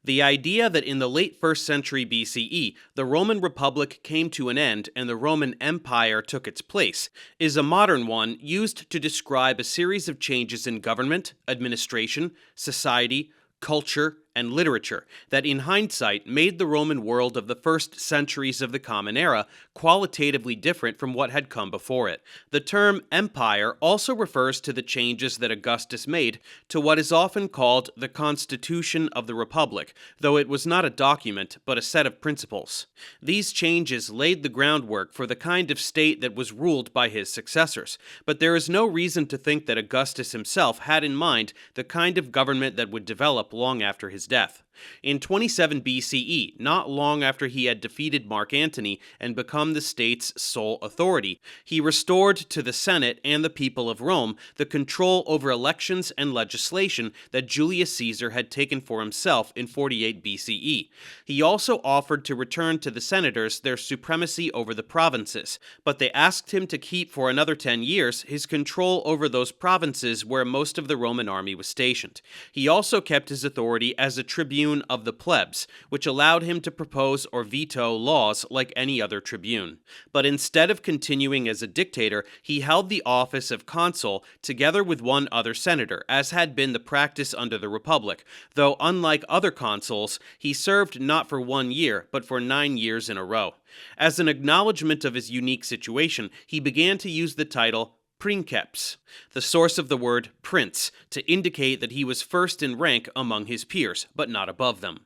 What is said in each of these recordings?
The idea that in the late 1st century BCE, the Roman Republic came to an end and the Roman Empire took its place is a modern one used to describe a series of changes in government, administration, society, culture, and literature that in hindsight made the Roman world of the first centuries of the Common Era qualitatively different from what had come before it. The term empire also refers to the changes that Augustus made to what is often called the Constitution of the Republic, though it was not a document but a set of principles. These changes laid the groundwork for the kind of state that was ruled by his successors, but there is no reason to think that Augustus himself had in mind the kind of government that would develop long after his death. In 27 BCE, not long after he had defeated Mark Antony and become the state's sole authority, he restored to the Senate and the people of Rome the control over elections and legislation that Julius Caesar had taken for himself in 48 BCE. He also offered to return to the senators their supremacy over the provinces, but they asked him to keep for another 10 years his control over those provinces where most of the Roman army was stationed. He also kept his authority as a tribune of the plebs, which allowed him to propose or veto laws like any other tribune. But instead of continuing as a dictator, he held the office of consul together with one other senator, as had been the practice under the Republic, though unlike other consuls, he served not for 1 year, but for 9 years in a row. As an acknowledgement of his unique situation, he began to use the title princeps, the source of the word prince, to indicate that he was first in rank among his peers, but not above them.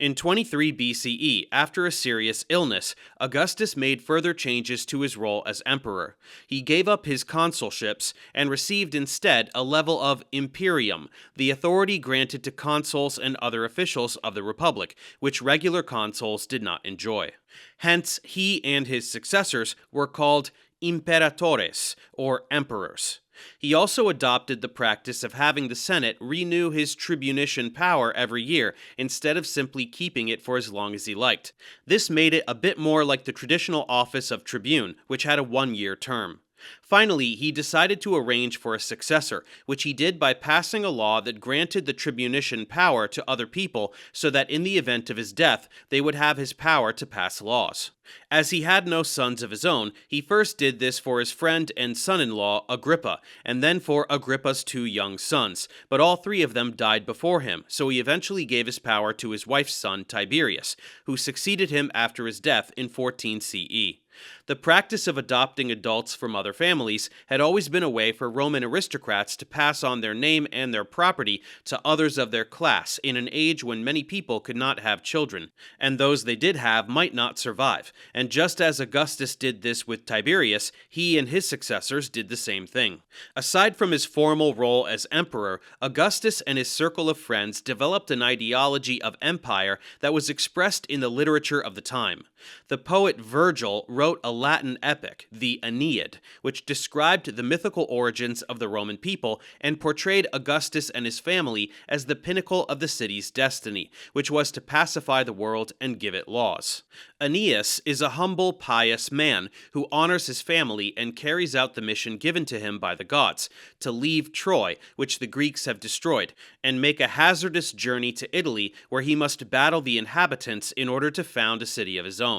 In 23 BCE, after a serious illness, Augustus made further changes to his role as emperor. He gave up his consulships and received instead a level of imperium, the authority granted to consuls and other officials of the Republic, which regular consuls did not enjoy. Hence, he and his successors were called imperatores, or emperors. He also adopted the practice of having the Senate renew his tribunician power every year instead of simply keeping it for as long as he liked. This made it a bit more like the traditional office of tribune, which had a 1-year term. Finally, he decided to arrange for a successor, which he did by passing a law that granted the tribunician power to other people so that in the event of his death, they would have his power to pass laws. As he had no sons of his own, he first did this for his friend and son-in-law Agrippa, and then for Agrippa's 2 young sons, but all 3 of them died before him, so he eventually gave his power to his wife's son Tiberius, who succeeded him after his death in 14 CE. The practice of adopting adults from other families had always been a way for Roman aristocrats to pass on their name and their property to others of their class in an age when many people could not have children, and those they did have might not survive. And just as Augustus did this with Tiberius, he and his successors did the same thing. Aside from his formal role as emperor, Augustus and his circle of friends developed an ideology of empire that was expressed in the literature of the time. The poet Virgil wrote a Latin epic, the Aeneid, which described the mythical origins of the Roman people and portrayed Augustus and his family as the pinnacle of the city's destiny, which was to pacify the world and give it laws. Aeneas is a humble, pious man who honors his family and carries out the mission given to him by the gods, to leave Troy, which the Greeks have destroyed, and make a hazardous journey to Italy where he must battle the inhabitants in order to found a city of his own.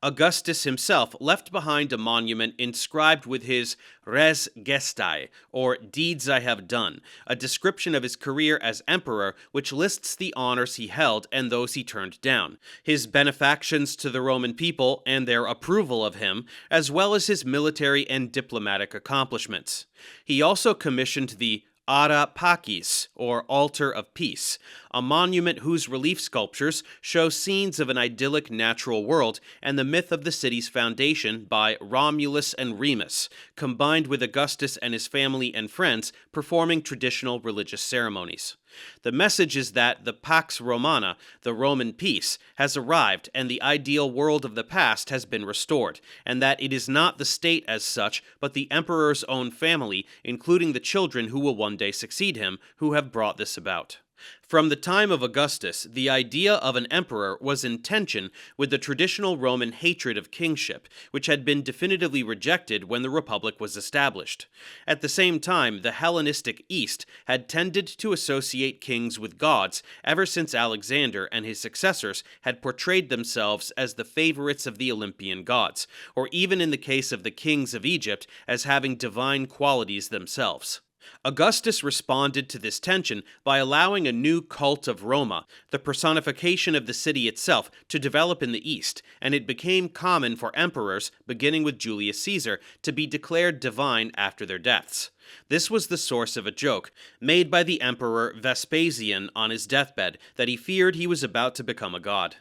Augustus himself left behind a monument inscribed with his res gestae, or deeds I have done, a description of his career as emperor which lists the honors he held and those he turned down, his benefactions to the Roman people and their approval of him, as well as his military and diplomatic accomplishments. He also commissioned the Ara Pacis, or Altar of Peace, a monument whose relief sculptures show scenes of an idyllic natural world and the myth of the city's foundation by Romulus and Remus, combined with Augustus and his family and friends performing traditional religious ceremonies. The message is that the Pax Romana, the Roman peace, has arrived and the ideal world of the past has been restored, and that it is not the state as such, but the emperor's own family, including the children who will one day succeed him, who have brought this about. From the time of Augustus, the idea of an emperor was in tension with the traditional Roman hatred of kingship, which had been definitively rejected when the Republic was established. At the same time, the Hellenistic East had tended to associate kings with gods ever since Alexander and his successors had portrayed themselves as the favorites of the Olympian gods, or even in the case of the kings of Egypt as having divine qualities themselves. Augustus responded to this tension by allowing a new cult of Roma, the personification of the city itself, to develop in the East, and it became common for emperors, beginning with Julius Caesar, to be declared divine after their deaths. This was the source of a joke made by the emperor Vespasian on his deathbed that he feared he was about to become a god.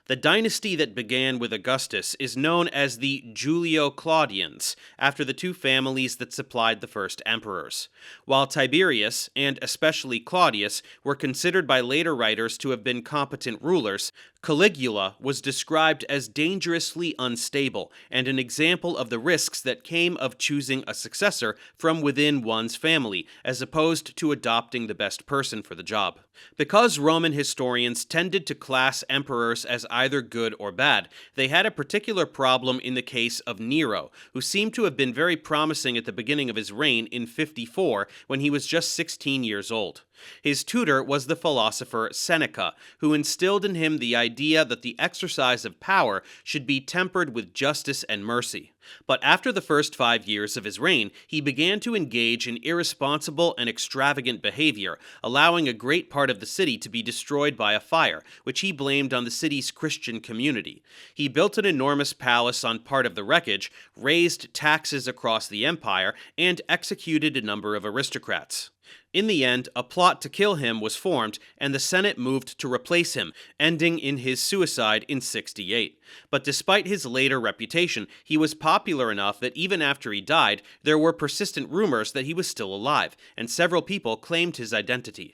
The dynasty that began with Augustus is known as the Julio-Claudians, after the two families that supplied the first emperors. While Tiberius, and especially Claudius, were considered by later writers to have been competent rulers, Caligula was described as dangerously unstable and an example of the risks that came of choosing a successor from within one's family, as opposed to adopting the best person for the job. Because Roman historians tended to class emperors as either good or bad, they had a particular problem in the case of Nero, who seemed to have been very promising at the beginning of his reign in 54 when he was just 16 years old. His tutor was the philosopher Seneca, who instilled in him the idea that the exercise of power should be tempered with justice and mercy. But after the first 5 years of his reign, he began to engage in irresponsible and extravagant behavior, allowing a great part of the city to be destroyed by a fire, which he blamed on the city's Christian community. He built an enormous palace on part of the wreckage, raised taxes across the empire, and executed a number of aristocrats. In the end, a plot to kill him was formed, and the Senate moved to replace him, ending in his suicide in 68. But despite his later reputation, he was popular enough that even after he died, there were persistent rumors that he was still alive, and several people claimed his identity.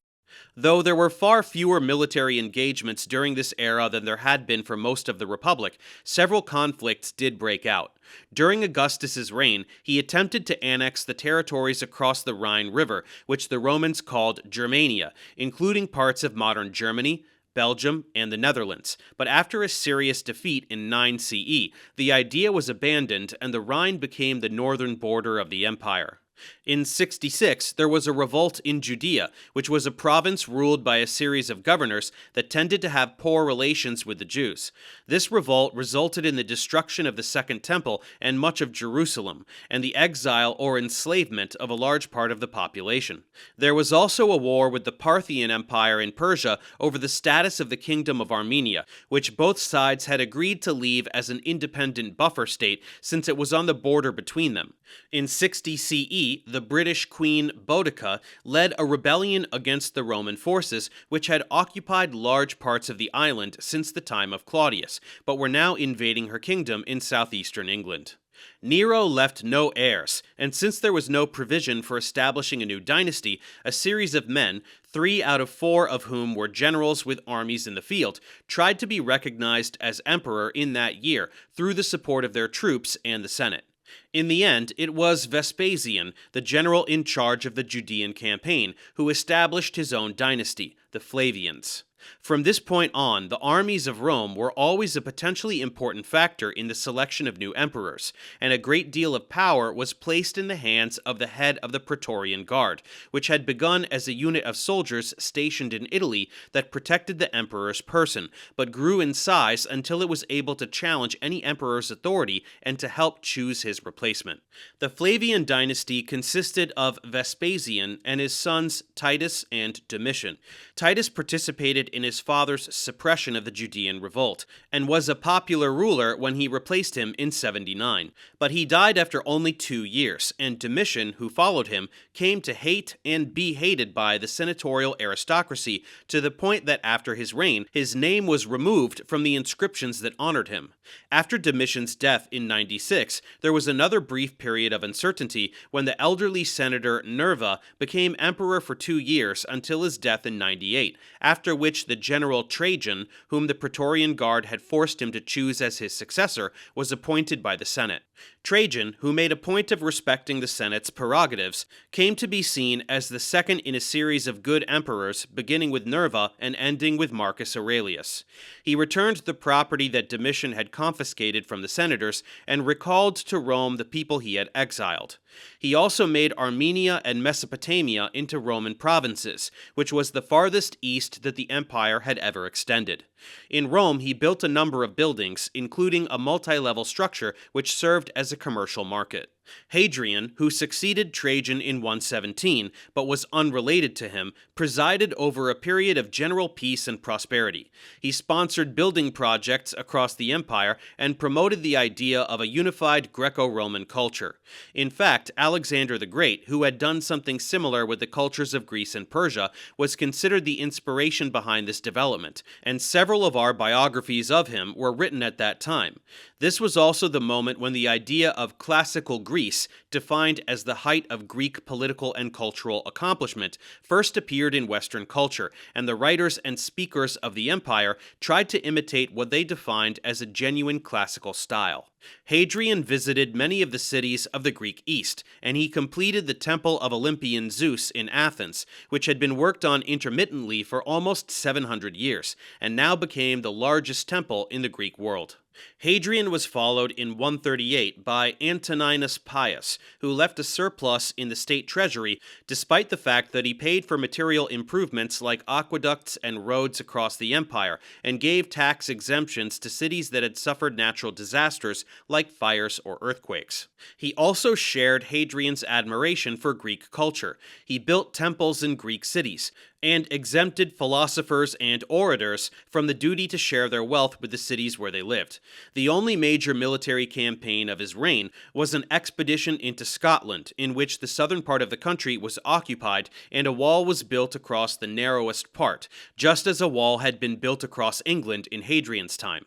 Though there were far fewer military engagements during this era than there had been for most of the Republic, several conflicts did break out. During Augustus's reign, he attempted to annex the territories across the Rhine River, which the Romans called Germania, including parts of modern Germany, Belgium, and the Netherlands, but after a serious defeat in 9 CE, the idea was abandoned and the Rhine became the northern border of the empire. In 66, there was a revolt in Judea, which was a province ruled by a series of governors that tended to have poor relations with the Jews. This revolt resulted in the destruction of the Second Temple and much of Jerusalem, and the exile or enslavement of a large part of the population. There was also a war with the Parthian Empire in Persia over the status of the Kingdom of Armenia, which both sides had agreed to leave as an independent buffer state since it was on the border between them. In 60 CE, the British Queen Boudica led a rebellion against the Roman forces, which had occupied large parts of the island since the time of Claudius, but were now invading her kingdom in southeastern England. Nero left no heirs, and since there was no provision for establishing a new dynasty, a series of men, 3 out of 4 of whom were generals with armies in the field, tried to be recognized as emperor in that year through the support of their troops and the Senate. In the end, it was Vespasian, the general in charge of the Judean campaign, who established his own dynasty, the Flavians. From this point on, the armies of Rome were always a potentially important factor in the selection of new emperors, and a great deal of power was placed in the hands of the head of the Praetorian Guard, which had begun as a unit of soldiers stationed in Italy that protected the emperor's person, but grew in size until it was able to challenge any emperor's authority and to help choose his replacement. The Flavian dynasty consisted of Vespasian and his sons Titus and Domitian. Titus participated in his father's suppression of the Judean revolt, and was a popular ruler when he replaced him in 79. But he died after only 2 years, and Domitian, who followed him, came to hate and be hated by the senatorial aristocracy to the point that after his reign, his name was removed from the inscriptions that honored him. After Domitian's death in 96, there was another brief period of uncertainty when the elderly senator Nerva became emperor for 2 years until his death in 98, after which which the general Trajan, whom the Praetorian Guard had forced him to choose as his successor, was appointed by the Senate. Trajan, who made a point of respecting the Senate's prerogatives, came to be seen as the second in a series of good emperors, beginning with Nerva and ending with Marcus Aurelius. He returned the property that Domitian had confiscated from the senators and recalled to Rome the people he had exiled. He also made Armenia and Mesopotamia into Roman provinces, which was the farthest east that the empire had ever extended. In Rome, he built a number of buildings, including a multi-level structure which served as a commercial market. Hadrian, who succeeded Trajan in 117, but was unrelated to him, presided over a period of general peace and prosperity. He sponsored building projects across the empire and promoted the idea of a unified Greco-Roman culture. In fact, Alexander the Great, who had done something similar with the cultures of Greece and Persia, was considered the inspiration behind this development, and several of our biographies of him were written at that time. This was also the moment when the idea of classical Greece, defined as the height of Greek political and cultural accomplishment, first appeared in Western culture, and the writers and speakers of the empire tried to imitate what they defined as a genuine classical style. Hadrian visited many of the cities of the Greek East, and he completed the Temple of Olympian Zeus in Athens, which had been worked on intermittently for almost 700 years, and now became the largest temple in the Greek world. Hadrian was followed in 138 by Antoninus Pius, who left a surplus in the state treasury despite the fact that he paid for material improvements like aqueducts and roads across the empire, and gave tax exemptions to cities that had suffered natural disasters like fires or earthquakes. He also shared Hadrian's admiration for Greek culture. He built temples in Greek cities, and exempted philosophers and orators from the duty to share their wealth with the cities where they lived. The only major military campaign of his reign was an expedition into Scotland, in which the southern part of the country was occupied and a wall was built across the narrowest part, just as a wall had been built across England in Hadrian's time.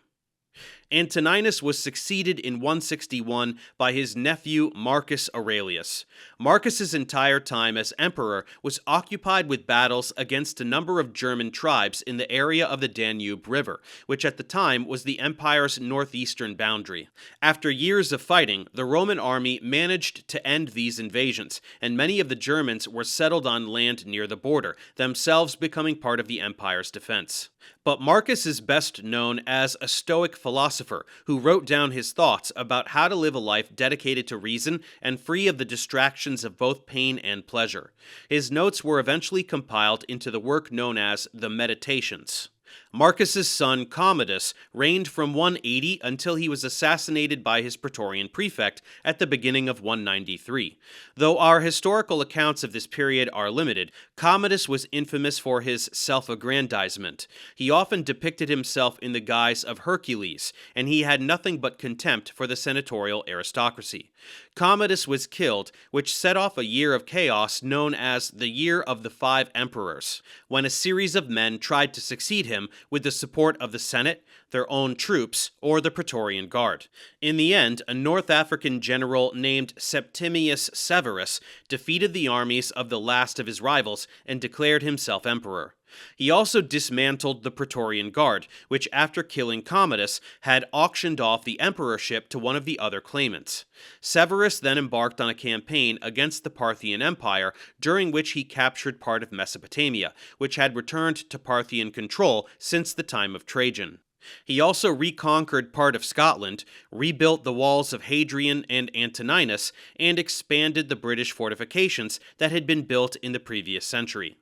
Antoninus was succeeded in 161 by his nephew Marcus Aurelius. Marcus's entire time as emperor was occupied with battles against a number of German tribes in the area of the Danube River, which at the time was the empire's northeastern boundary. After years of fighting, the Roman army managed to end these invasions, and many of the Germans were settled on land near the border, themselves becoming part of the empire's defense. But Marcus is best known as a Stoic philosopher who wrote down his thoughts about how to live a life dedicated to reason and free of the distractions of both pain and pleasure. His notes were eventually compiled into the work known as the Meditations. Marcus's son Commodus reigned from 180 until he was assassinated by his Praetorian prefect at the beginning of 193. Though our historical accounts of this period are limited, Commodus was infamous for his self-aggrandizement. He often depicted himself in the guise of Hercules, and he had nothing but contempt for the senatorial aristocracy. Commodus was killed, which set off a year of chaos known as the Year of the Five Emperors, when a series of men tried to succeed him with the support of the Senate, their own troops, or the Praetorian Guard. In the end, a North African general named Septimius Severus defeated the armies of the last of his rivals and declared himself emperor. He also dismantled the Praetorian Guard, which after killing Commodus had auctioned off the emperorship to one of the other claimants. Severus then embarked on a campaign against the Parthian Empire, during which he captured part of Mesopotamia, which had returned to Parthian control since the time of Trajan. He also reconquered part of Scotland, rebuilt the walls of Hadrian and Antoninus, and expanded the British fortifications that had been built in the previous century.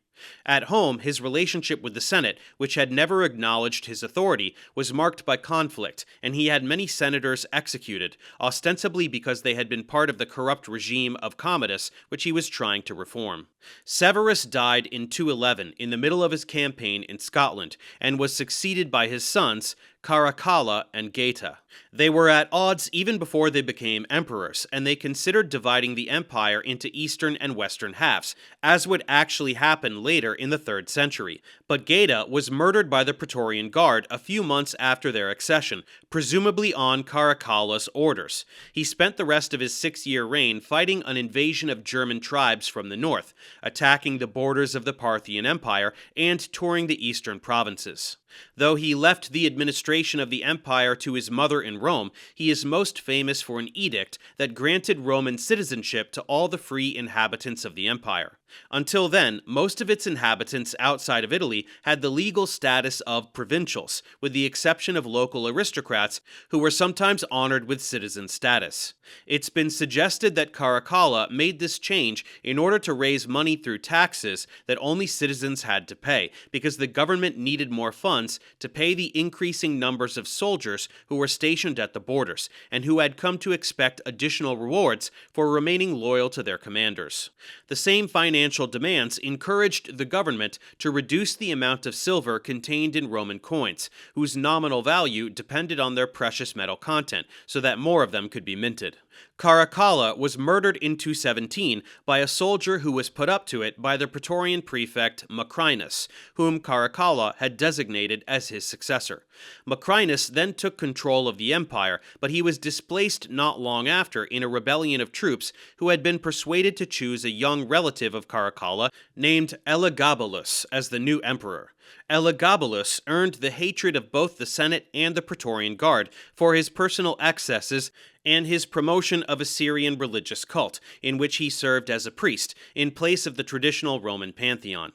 At home, his relationship with the Senate, which had never acknowledged his authority, was marked by conflict, and he had many senators executed, ostensibly because they had been part of the corrupt regime of Commodus, which he was trying to reform. Severus died in 211 in the middle of his campaign in Scotland, and was succeeded by his sons, Caracalla and Gaeta. They were at odds even before they became emperors, and they considered dividing the empire into eastern and western halves, as would actually happen later in the 3rd century. But Gaeta was murdered by the Praetorian Guard a few months after their accession, presumably on Caracalla's orders. He spent the rest of his 6-year reign fighting an invasion of German tribes from the north, attacking the borders of the Parthian Empire and touring the eastern provinces. Though he left the administration of the empire to his mother in Rome, he is most famous for an edict that granted Roman citizenship to all the free inhabitants of the empire. Until then, most of its inhabitants outside of Italy had the legal status of provincials, with the exception of local aristocrats who were sometimes honored with citizen status. It's been suggested that Caracalla made this change in order to raise money through taxes that only citizens had to pay, because the government needed more funds to pay the increasing numbers of soldiers who were stationed at the borders, and who had come to expect additional rewards for remaining loyal to their commanders. The same financial demands encouraged the government to reduce the amount of silver contained in Roman coins, whose nominal value depended on their precious metal content, so that more of them could be minted. Caracalla was murdered in 217 by a soldier who was put up to it by the Praetorian prefect Macrinus, whom Caracalla had designated as his successor. Macrinus then took control of the empire, but he was displaced not long after in a rebellion of troops who had been persuaded to choose a young relative of Caracalla named Elagabalus as the new emperor. Elagabalus earned the hatred of both the Senate and the Praetorian Guard for his personal excesses and his promotion of a Syrian religious cult, in which he served as a priest, in place of the traditional Roman pantheon.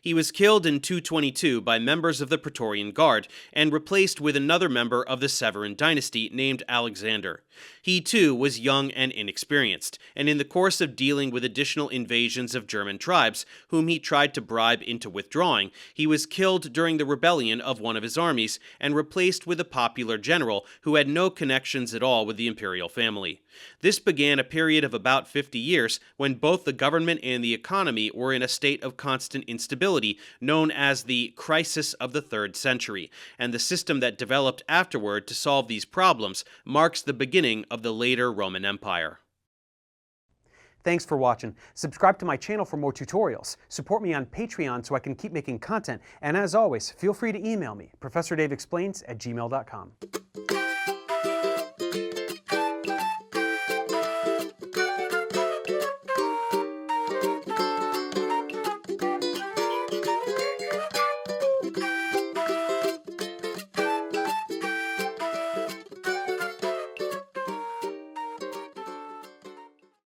He was killed in 222 by members of the Praetorian Guard, and replaced with another member of the Severan dynasty named Alexander. He too was young and inexperienced, and in the course of dealing with additional invasions of German tribes, whom he tried to bribe into withdrawing, he was killed during the rebellion of one of his armies, and replaced with a popular general who had no connections at all with the imperial family. This began a period of about 50 years when both the government and the economy were in a state of constant instability, known as the crisis of the 3rd century, and the system that developed afterward to solve these problems marks the beginning of the later Roman Empire. Thanks for watching. Subscribe to my channel for more tutorials. Support me on Patreon so I can keep making content. And as always, feel free to email me, ProfessorDaveExplains@gmail.com.